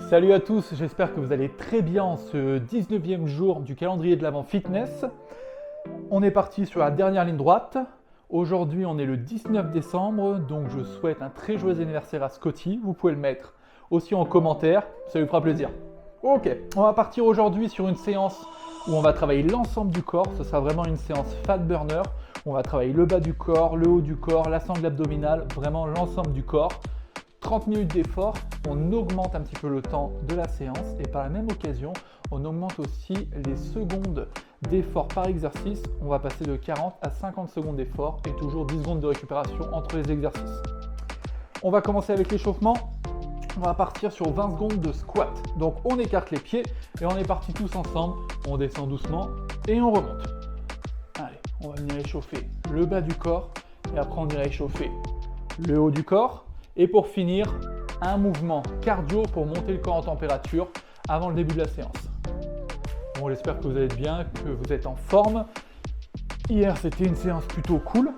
Salut à tous, j'espère que vous allez très bien en ce 19e jour du calendrier de l'Avent Fitness. On est parti sur la dernière ligne droite. Aujourd'hui, on est le 19 décembre, donc je souhaite un très joyeux anniversaire à Scotty. Vous pouvez le mettre aussi en commentaire, ça lui fera plaisir. Ok, on va partir aujourd'hui sur une séance où on va travailler l'ensemble du corps. Ce sera vraiment une séance fat burner. On va travailler le bas du corps, le haut du corps, la sangle abdominale, vraiment l'ensemble du corps. 30 minutes d'effort, on augmente un petit peu le temps de la séance et par la même occasion, on augmente aussi les secondes d'effort par exercice. On va passer de 40 à 50 secondes d'effort et toujours 10 secondes de récupération entre les exercices. On va commencer avec l'échauffement. On va partir sur 20 secondes de squat. Donc on écarte les pieds et on est parti tous ensemble. On descend doucement et on remonte. Allez, on va venir échauffer le bas du corps et après on ira échauffer le haut du corps. Et pour finir, un mouvement cardio pour monter le corps en température avant le début de la séance. Bon, j'espère que vous allez bien, que vous êtes en forme. Hier, c'était une séance plutôt cool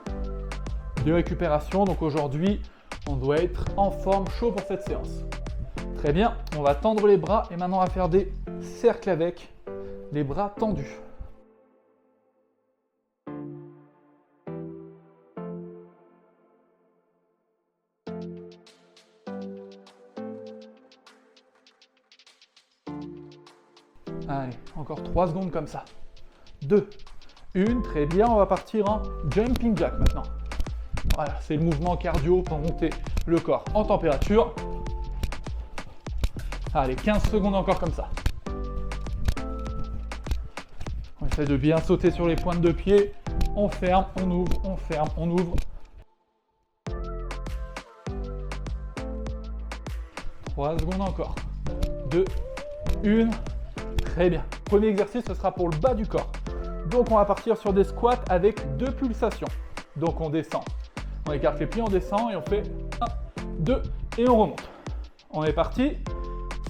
de récupération. Donc aujourd'hui, on doit être en forme, chaud pour cette séance. Très bien, on va tendre les bras et maintenant on va faire des cercles avec les bras tendus. Allez, encore 3 secondes comme ça. 2, 1, très bien, on va partir en jumping jack maintenant. Voilà, c'est le mouvement cardio pour monter le corps en température. Allez, 15 secondes encore comme ça. On essaie de bien sauter sur les pointes de pied. On ferme, on ouvre, on ferme, on ouvre. 3 secondes encore. 2, 1. Très bien. Premier exercice, ce sera pour le bas du corps. Donc on va partir sur des squats avec 2 pulsations. Donc on descend. On écarte les pieds, on descend et on fait 1, 2 et on remonte. On est parti.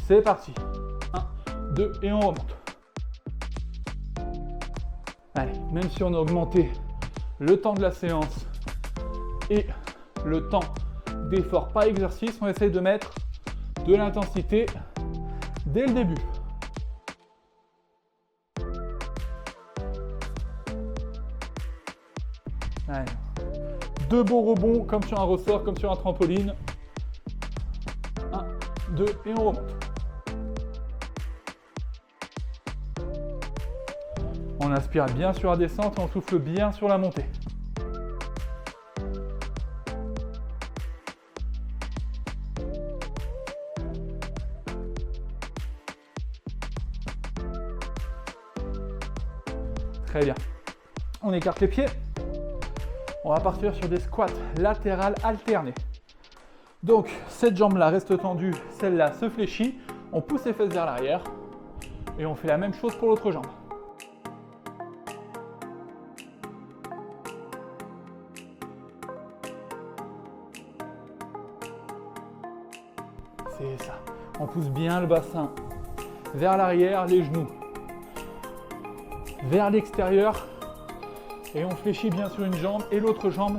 C'est parti. 1, 2 et on remonte. Allez, même si on a augmenté le temps de la séance et le temps d'effort par exercice, on essaye de mettre de l'intensité dès le début. Allez. 2 beaux rebonds comme sur un ressort, comme sur un trampoline. 1, 2 et on remonte. On inspire bien sur la descente et on souffle bien sur la montée. Très bien. On écarte les pieds. On va partir sur des squats latérales alternés. Donc, cette jambe-là reste tendue, celle-là se fléchit. On pousse les fesses vers l'arrière et on fait la même chose pour l'autre jambe. C'est ça. On pousse bien le bassin vers l'arrière, les genoux vers l'extérieur. Et on fléchit bien sur une jambe et l'autre jambe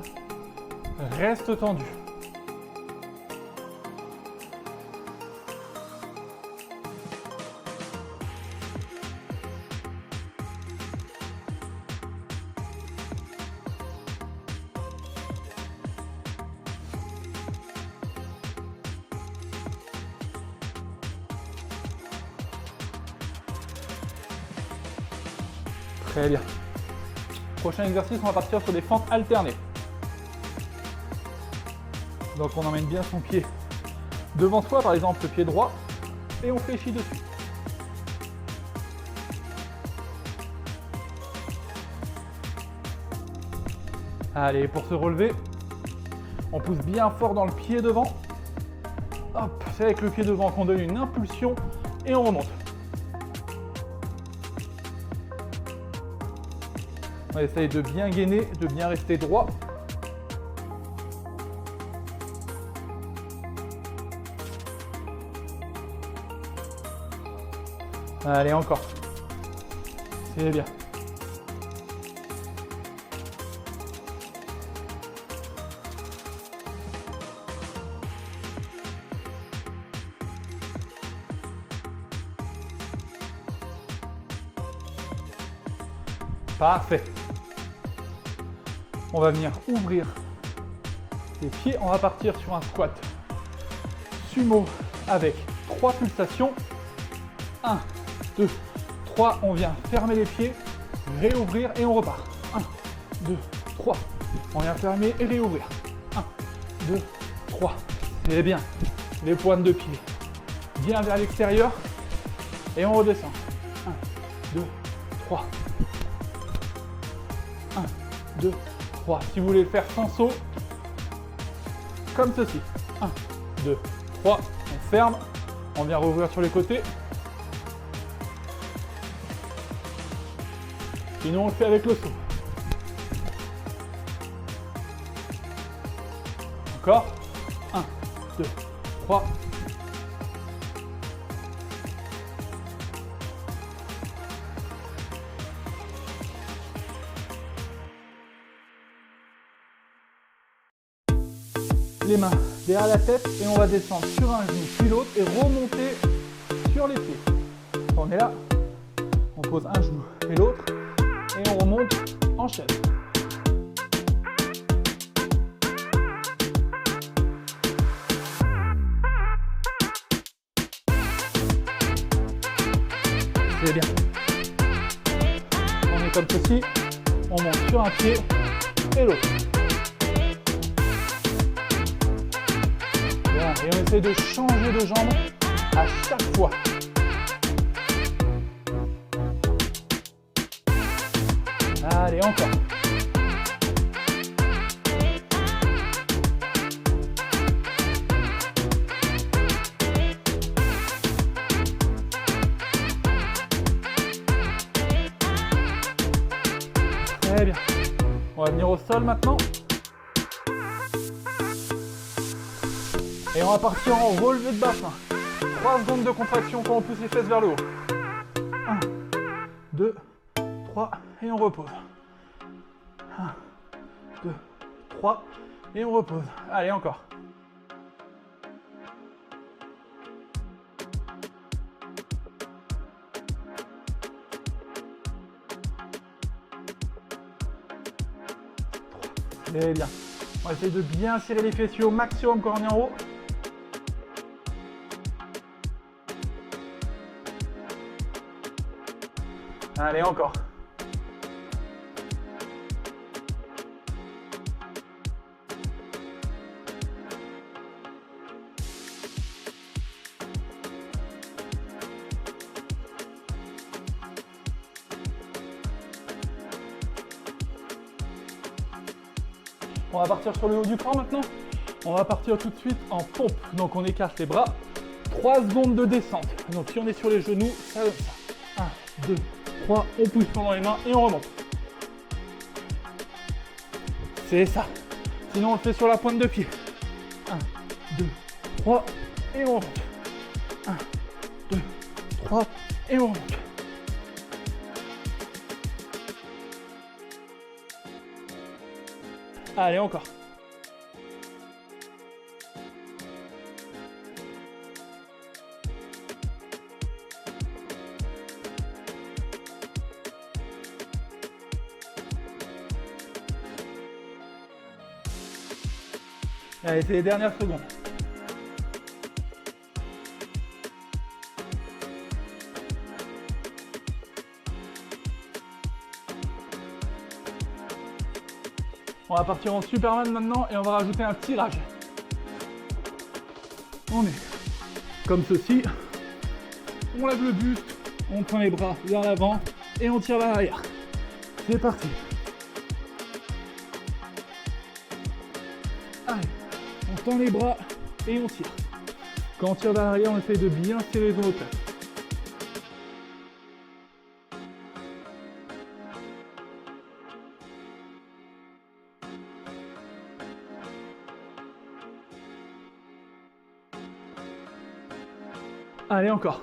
reste tendue. Très bien. Prochain exercice, on va partir sur des fentes alternées. Donc on emmène bien son pied devant soi, par exemple le pied droit, et on fléchit dessus. Allez, pour se relever, on pousse bien fort dans le pied devant. Hop, c'est avec le pied devant qu'on donne une impulsion et on remonte. On essaye de bien gainer, de bien rester droit. Allez, encore. C'est bien. Parfait. On va venir ouvrir les pieds. On va partir sur un squat sumo avec 3 pulsations. 1, 2, 3. On vient fermer les pieds, réouvrir et on repart. 1, 2, 3. On vient fermer et réouvrir. 1, 2, 3. C'est bien. Les pointes de pied bien vers l'extérieur et on redescend. 1, 2, 3. 1, 2, 3. Si vous voulez le faire sans saut, comme ceci. 1, 2, 3. On ferme. On vient rouvrir sur les côtés. Sinon, on le fait avec le saut. Encore. 1, 2, 3. Les mains derrière la tête et on va descendre sur un genou puis l'autre et remonter sur les pieds. On est là, on pose un genou et l'autre et on remonte en chaise. C'est bien. On est comme ceci, on monte sur un pied et l'autre. Et on essaie de changer de jambe à chaque fois. Allez, encore. Très bien. On va venir au sol maintenant. Et on va partir en relevé de bassin. 3 secondes de contraction quand on pousse les fesses vers le haut. 1, 2, 3 et on repose. 1, 2, 3 et on repose. Allez, encore. Très bien. On va essayer de bien serrer les fessiers au maximum quand on est en haut. Allez, encore. On va partir sur le haut du corps maintenant. On va partir tout de suite en pompe. Donc on écarte les bras. 3 secondes de descente. Donc si on est sur les genoux, ça donne ça. 1, 2, 3, on pousse pendant les mains et on remonte. C'est ça. Sinon on le fait sur la pointe de pied. 1, 2, 3 et on remonte. 1, 2, 3 et on remonte. Allez, encore. Allez, c'est les dernières secondes. On va partir en Superman maintenant et on va rajouter un tirage. On est comme ceci. On lève le buste, on prend les bras vers l'avant et on tire vers l'arrière. C'est parti. Allez, on tend les bras et on tire. Quand on tire vers l'arrière, on essaye de bien serrer les omoplates. Allez, encore.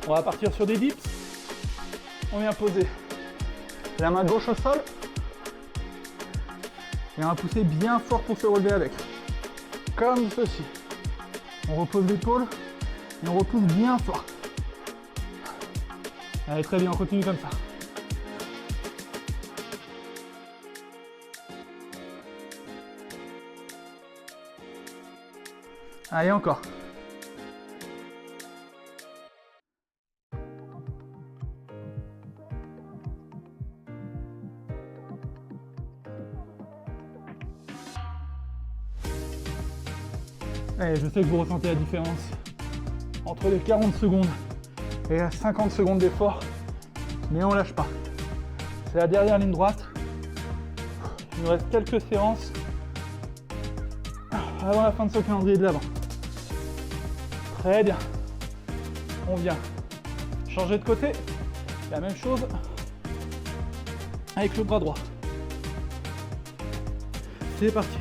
On va partir sur des dips. On vient poser la main gauche au sol. Et on va pousser bien fort pour se relever avec. Comme ceci. On repose l'épaule et on repousse bien fort. Allez, très bien, on continue comme ça. Allez, encore. Allez, je sais que vous ressentez la différence entre les 40 secondes et les 50 secondes d'effort, mais on lâche pas. C'est la dernière ligne droite. Il nous reste quelques séances avant la fin de ce calendrier de l'avant. Très bien. On vient changer de côté. La même chose avec le bras droit. C'est parti.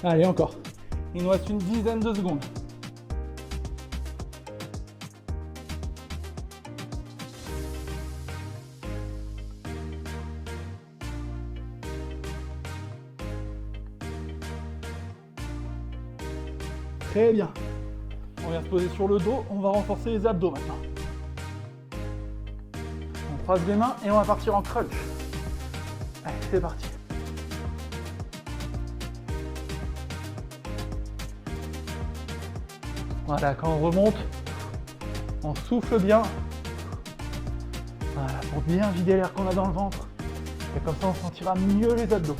Allez, encore. Il nous reste une dizaine de secondes. Très bien. On vient se poser sur le dos. On va renforcer les abdos maintenant. On croise les mains et on va partir en crunch. Allez, c'est parti. Voilà, quand on remonte, on souffle bien. Voilà, pour bien vider l'air qu'on a dans le ventre. Et comme ça, on sentira mieux les abdos.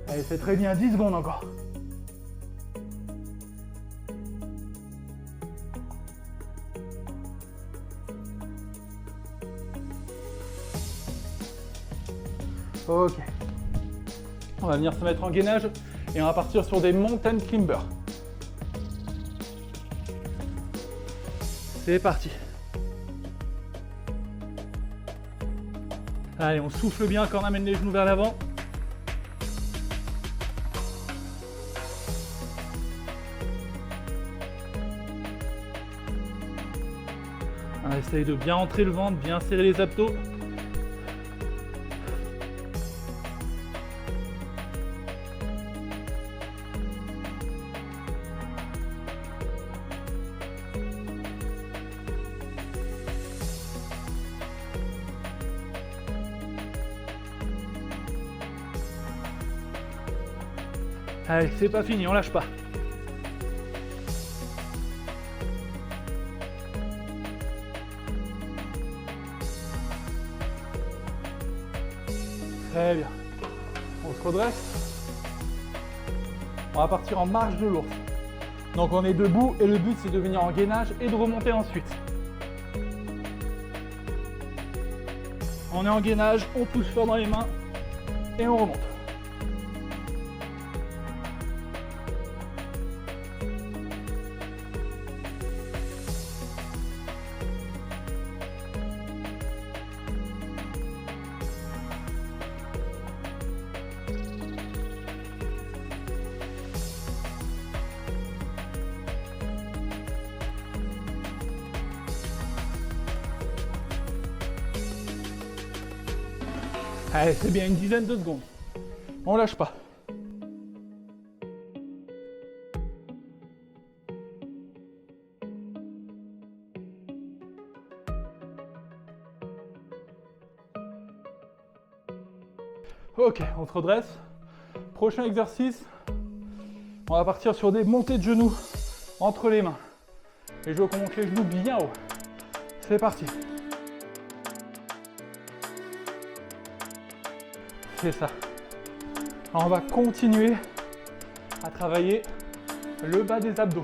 Allez, c'est très bien, 10 secondes encore. Ok. On va venir se mettre en gainage et on va partir sur des mountain climbers. C'est parti. Allez, on souffle bien quand on amène les genoux vers l'avant. On essaye de bien entrer le ventre, bien serrer les abdos. Allez, c'est pas fini, on lâche pas. Très bien. On se redresse. On va partir en marche de l'ours. Donc on est debout et le but c'est de venir en gainage et de remonter ensuite. On est en gainage, on pousse fort dans les mains et on remonte. Allez, c'est bien, une dizaine de secondes. On lâche pas. Ok, on se redresse. Prochain exercice, on va partir sur des montées de genoux entre les mains. Et je veux qu'on monte les genoux bien haut. C'est parti. C'est ça. Alors on va continuer à travailler le bas des abdos.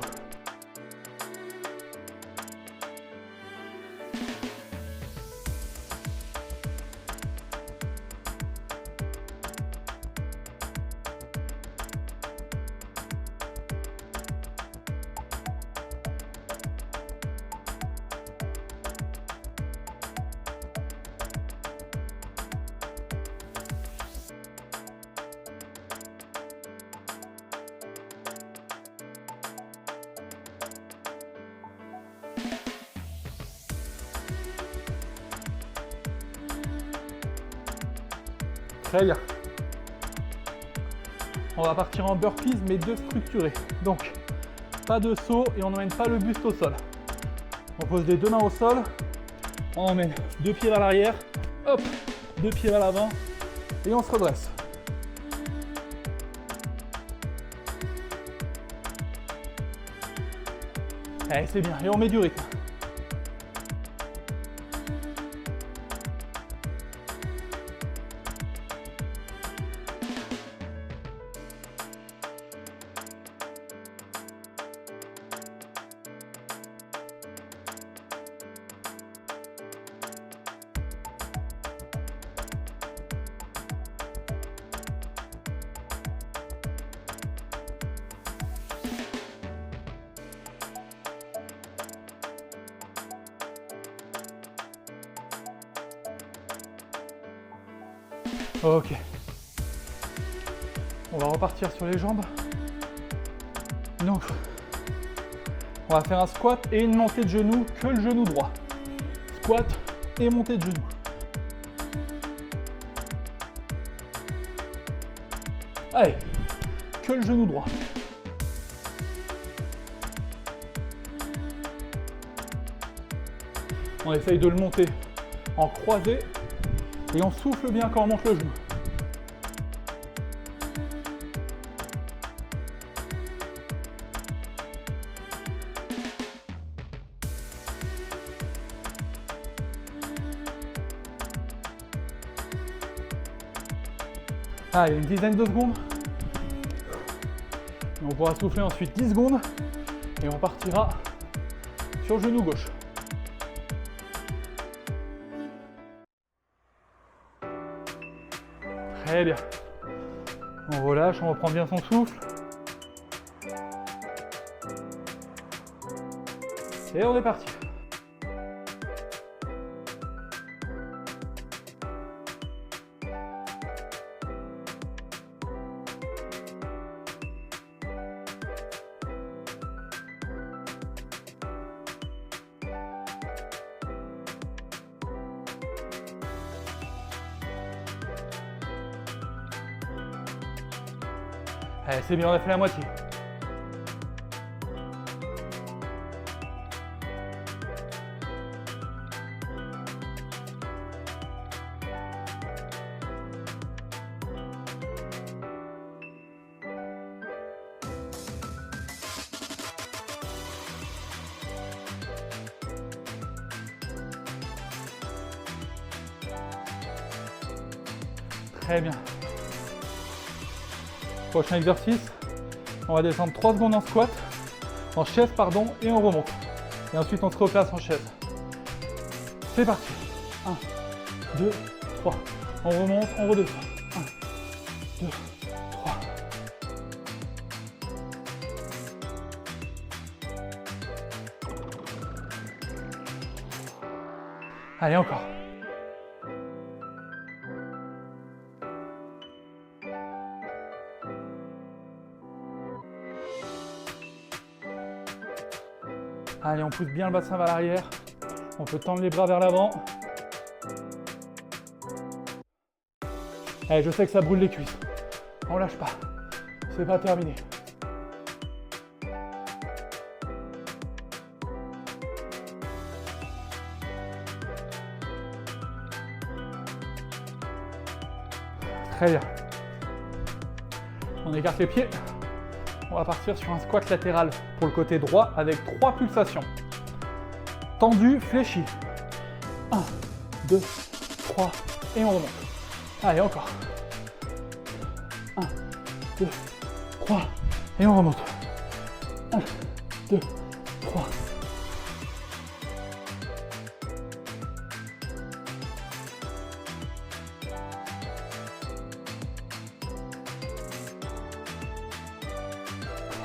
Très bien. On va partir en burpees, mais deux structurés. Donc, pas de saut et on n'emmène pas le buste au sol. On pose les deux mains au sol. On emmène deux pieds vers l'arrière. Hop, deux pieds vers l'avant. Et on se redresse. Allez, c'est bien. Et on met du rythme. Ok. On va repartir sur les jambes. Donc, on va faire un squat et une montée de genoux que le genou droit. Squat et montée de genoux. Allez, que le genou droit. On essaye de le monter en croisé. Et on souffle bien quand on monte le genou. Allez, une dizaine de secondes. Et on pourra souffler ensuite 10 secondes. Et on partira sur le genou gauche. Très bien. On relâche, on reprend bien son souffle. Et on est parti. Allez, c'est bien, on a fait la moitié. Très bien. Prochain exercice, on va descendre 3 secondes en squat, en chaise pardon, et on remonte. Et ensuite on se replace en chaise. C'est parti. 1, 2, 3. On remonte, on redescend. 1, 2, 3. Allez, encore. Allez, on pousse bien le bassin vers l'arrière. On peut tendre les bras vers l'avant. Allez, je sais que ça brûle les cuisses. On lâche pas. C'est pas terminé. Très bien. On écarte les pieds. On va partir sur un squat latéral pour le côté droit avec 3 pulsations. Tendu, fléchi. 1, 2, 3 et on remonte. Allez, encore. 1, 2, 3 et on remonte. 1, 2, 3.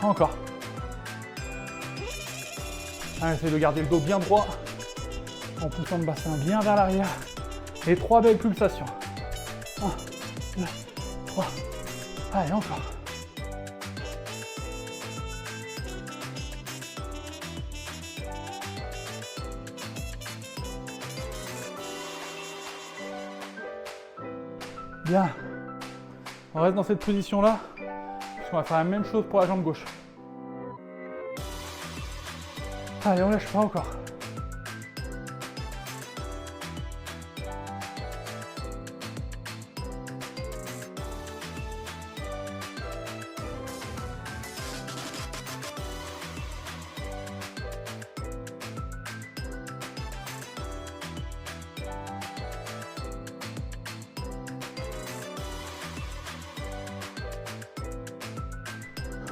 Encore. Allez, essayez de garder le dos bien droit en poussant le bassin bien vers l'arrière. Et 3 belles pulsations. 1, 2, 3. Allez, encore. Bien. On reste dans cette position-là. On va faire la même chose pour la jambe gauche. Allez, on lâche pas encore.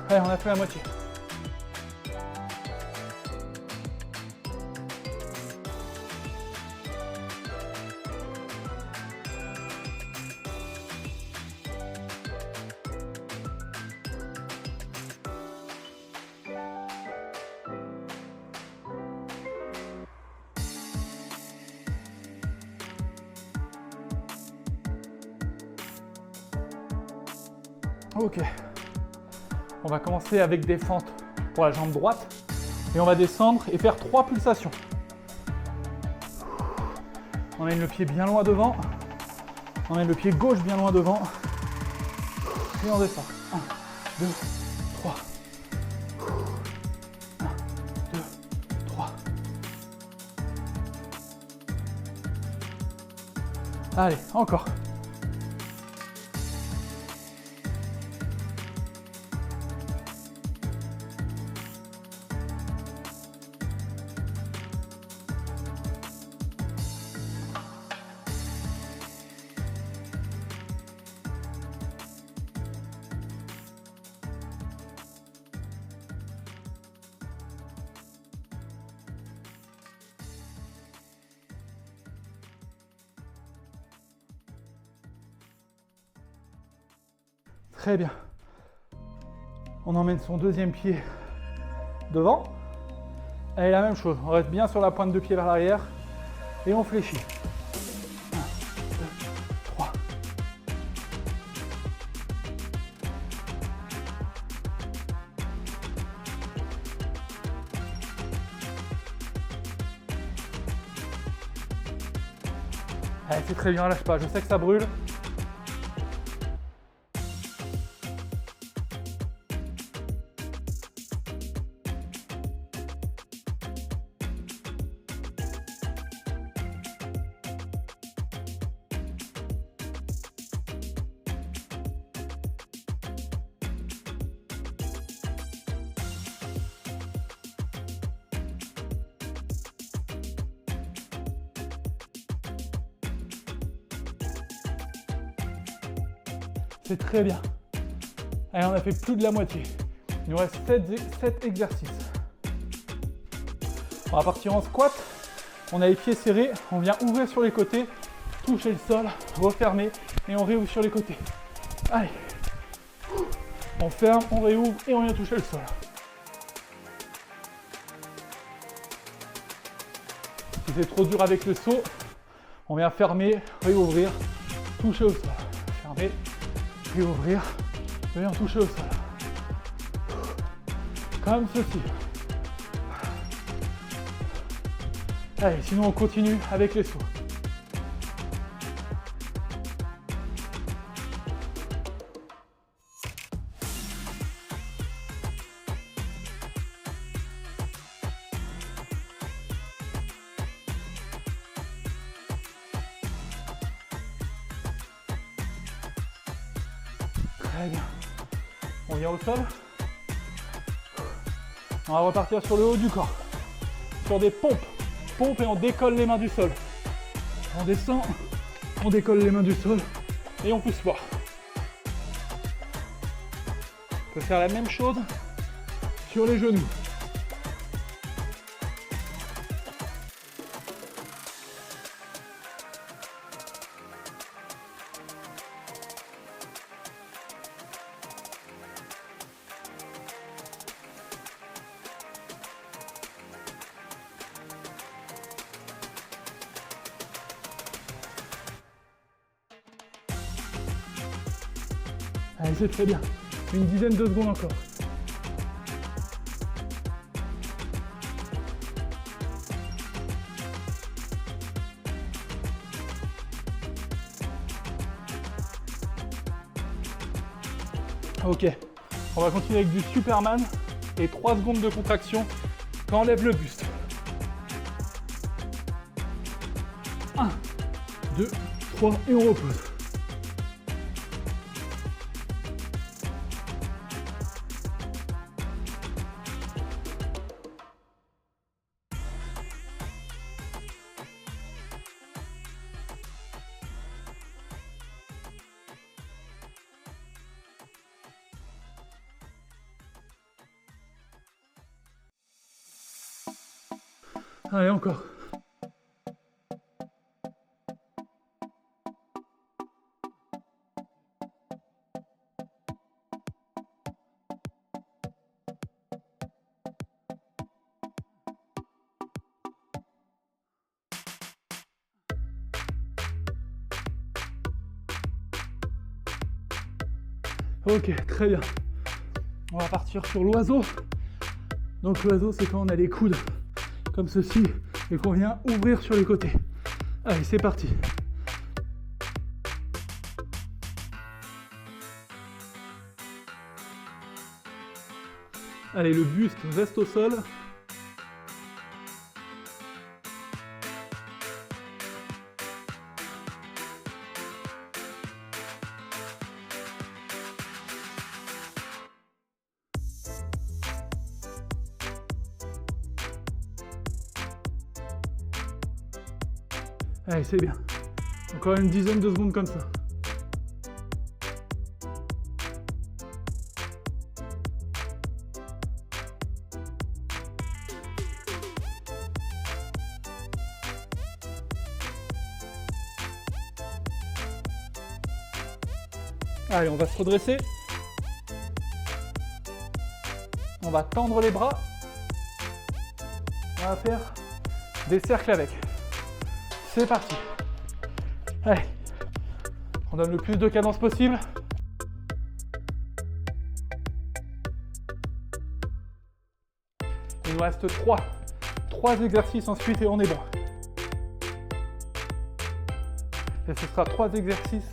Allez, on a fait la moitié. Ok. On va commencer avec des fentes pour la jambe droite et on va descendre et faire 3 pulsations. On amène le pied bien loin devant, on amène le pied gauche bien loin devant et on descend. 1, 2, 3. 1, 2, 3. Allez, encore. Très bien. On emmène son deuxième pied devant. Et la même chose, on reste bien sur la pointe de pied vers l'arrière et on fléchit. 1, 2, 3. Allez, c'est très bien, lâche pas, je sais que ça brûle. C'est très bien. Allez, on a fait plus de la moitié. Il nous reste 7 exercices. On va partir en squat. On a les pieds serrés. On vient ouvrir sur les côtés, toucher le sol, refermer et on réouvre sur les côtés. Allez. On ferme, on réouvre et on vient toucher le sol. Si c'est trop dur avec le saut, on vient fermer, réouvrir, toucher au sol. Fermer, réouvrir, venir toucher au sol. Comme ceci. Allez, sinon on continue avec les sauts. Très bien. On vient au sol. On va repartir sur le haut du corps. Sur des pompes. Pompes et on décolle les mains du sol. On descend, on décolle les mains du sol et on pousse fort. On peut faire la même chose sur les genoux. Allez, c'est très bien. Une dizaine de secondes encore. Ok, on va continuer avec du Superman et 3 secondes de contraction quand on lève le buste. 1, 2, 3 et on repose. Allez, encore. Ok, très bien. On va partir sur l'oiseau. Donc l'oiseau, c'est quand on a les coudes comme ceci et qu'on vient ouvrir sur les côtés. Allez, c'est parti. Allez, le buste reste au sol. Allez, c'est bien. Encore une dizaine de secondes comme ça. Allez, on va se redresser. On va tendre les bras. On va faire des cercles avec. C'est parti. Allez, on donne le plus de cadence possible. Il nous reste 3 exercices ensuite et on est bon. Et ce sera 3 exercices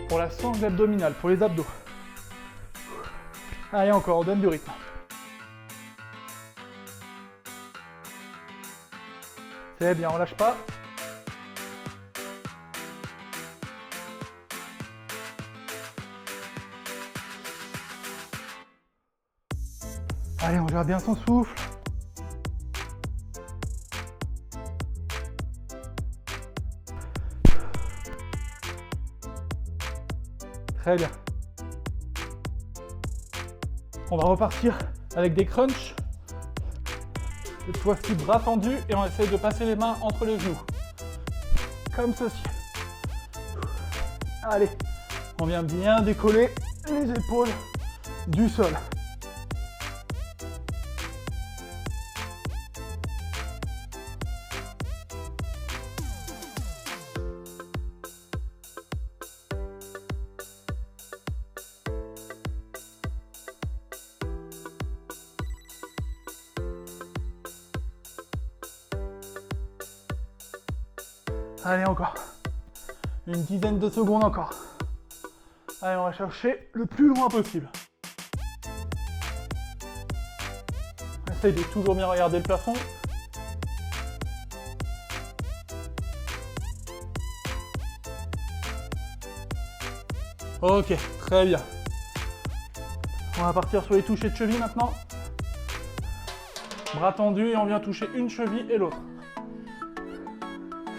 pour la sangle abdominale, pour les abdos. Allez, encore, on donne du rythme. C'est bien, on lâche pas. Allez, on gère bien son souffle. Très bien. On va repartir avec des crunchs. Cette fois-ci, bras tendus et on essaye de passer les mains entre les genoux. Comme ceci. Allez, on vient bien décoller les épaules du sol. Allez, encore. Une dizaine de secondes encore. Allez, on va chercher le plus loin possible. Essaye de toujours bien regarder le plafond. Ok, très bien. On va partir sur les touchés de cheville maintenant. Bras tendus et on vient toucher une cheville et l'autre.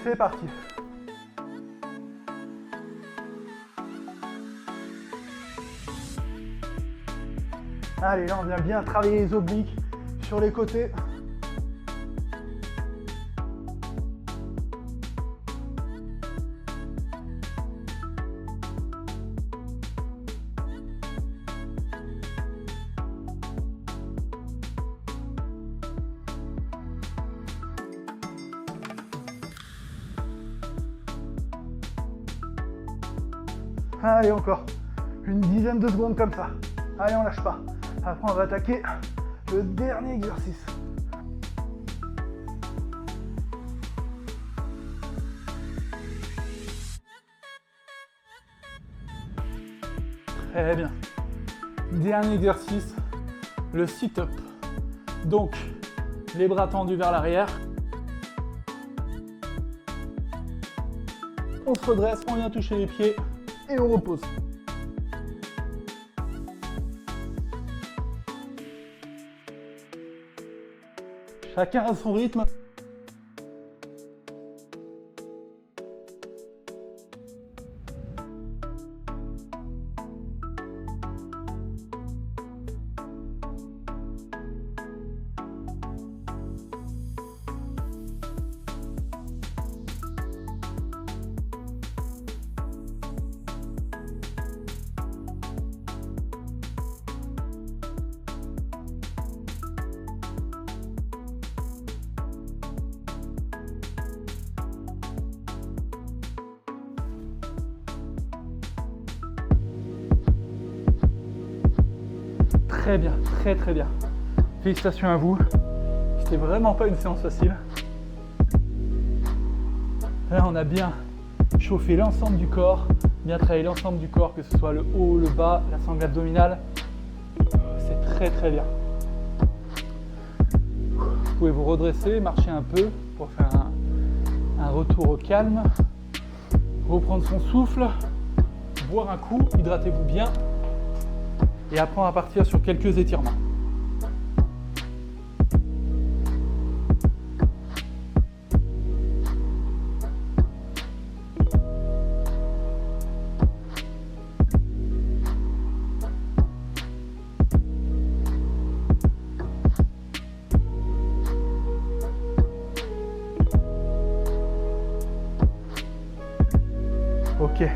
C'est parti. Allez, là on vient bien travailler les obliques sur les côtés. Allez, encore une dizaine de secondes comme ça. Allez, on lâche pas. Après, on va attaquer le dernier exercice. Très bien. Dernier exercice, le sit-up. Donc, les bras tendus vers l'arrière. On se redresse, on vient toucher les pieds et on repose. Chacun à son rythme. Très bien, très bien. Félicitations à vous. C'était vraiment pas une séance facile. Là, on a bien chauffé l'ensemble du corps, bien travaillé l'ensemble du corps, que ce soit le haut, le bas, la sangle abdominale. C'est très bien. Vous pouvez vous redresser, marcher un peu pour faire un retour au calme. Reprendre son souffle, boire un coup, hydratez-vous bien. Et après, on va partir sur quelques étirements. Ok.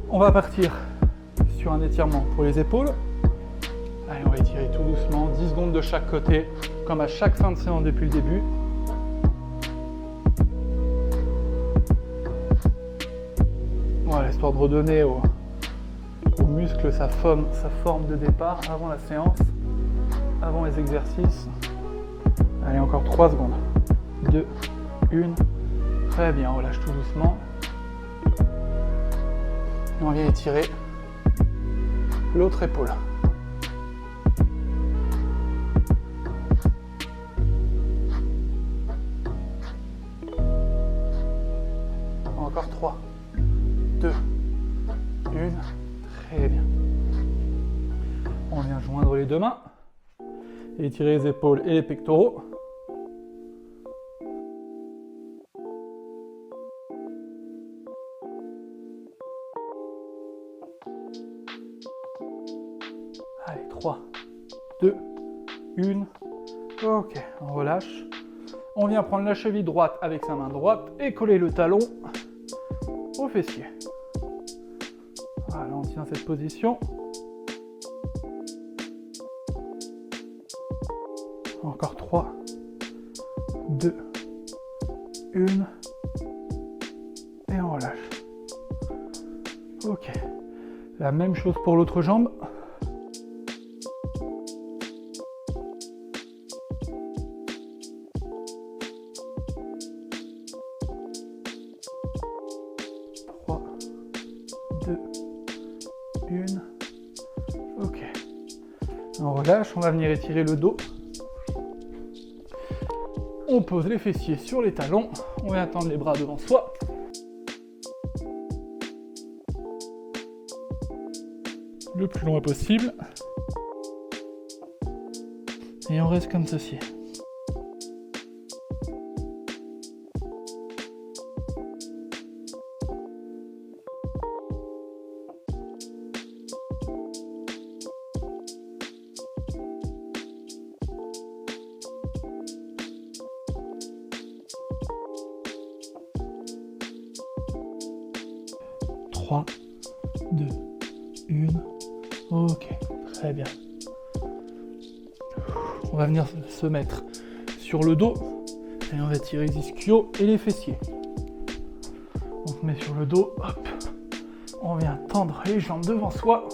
On va partir sur un étirement pour les épaules. Allez, on va étirer tout doucement, 10 secondes de chaque côté, comme à chaque fin de séance depuis le début. Voilà, histoire de redonner aux muscles sa forme de départ avant la séance, avant les exercices. Allez, encore 3 secondes. 2, 1. Très bien, on relâche tout doucement. On vient étirer l'autre épaule. Encore 3, 2, 1. Très bien. On vient joindre les deux mains. Étirer les épaules et les pectoraux. Allez, 3, 2, 1. Ok, on relâche. On vient prendre la cheville droite avec sa main droite et coller le talon au fessier. Voilà, on tient cette position. Encore 3, 2, 1. Et on relâche. Ok. La même chose pour l'autre jambe. Ok. On relâche, on va venir étirer le dos. On pose les fessiers sur les talons. On vient tendre les bras devant soi. le plus loin possible. Et on reste comme ceci. Trois, 2, 1. Ok, très bien. On va venir se mettre sur le dos et on va tirer les ischios et les fessiers. On se met sur le dos, hop. On vient tendre les jambes devant soi.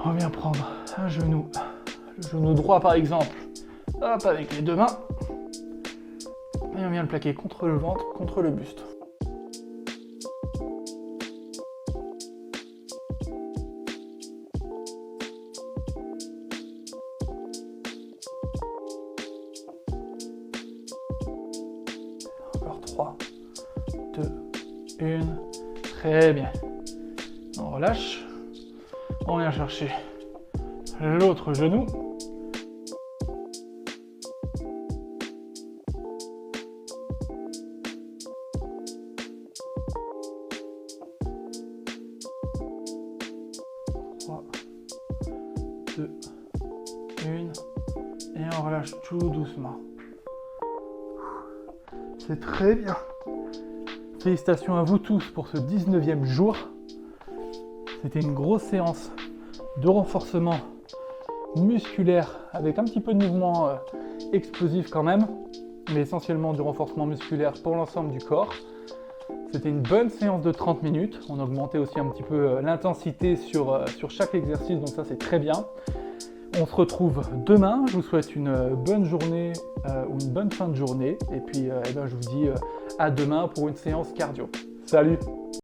On vient prendre un genou, le genou droit par exemple, hop, avec les deux mains. Et on vient le plaquer contre le ventre, contre le buste. Encore 3, 2, 1. Très bien. On relâche. On vient chercher l'autre genou. Trois, 2, 1. Et on relâche tout doucement. C'est très bien. Félicitations à vous tous pour ce 19e jour. C'était une grosse séance de renforcement musculaire avec un petit peu de mouvement explosif quand même, mais essentiellement du renforcement musculaire pour l'ensemble du corps. C'était une bonne séance de 30 minutes. On a augmenté aussi un petit peu l'intensité sur chaque exercice, donc ça c'est très bien. On se retrouve demain. Je vous souhaite une bonne journée ou une bonne fin de journée. Et puis je vous dis à demain pour une séance cardio. Salut!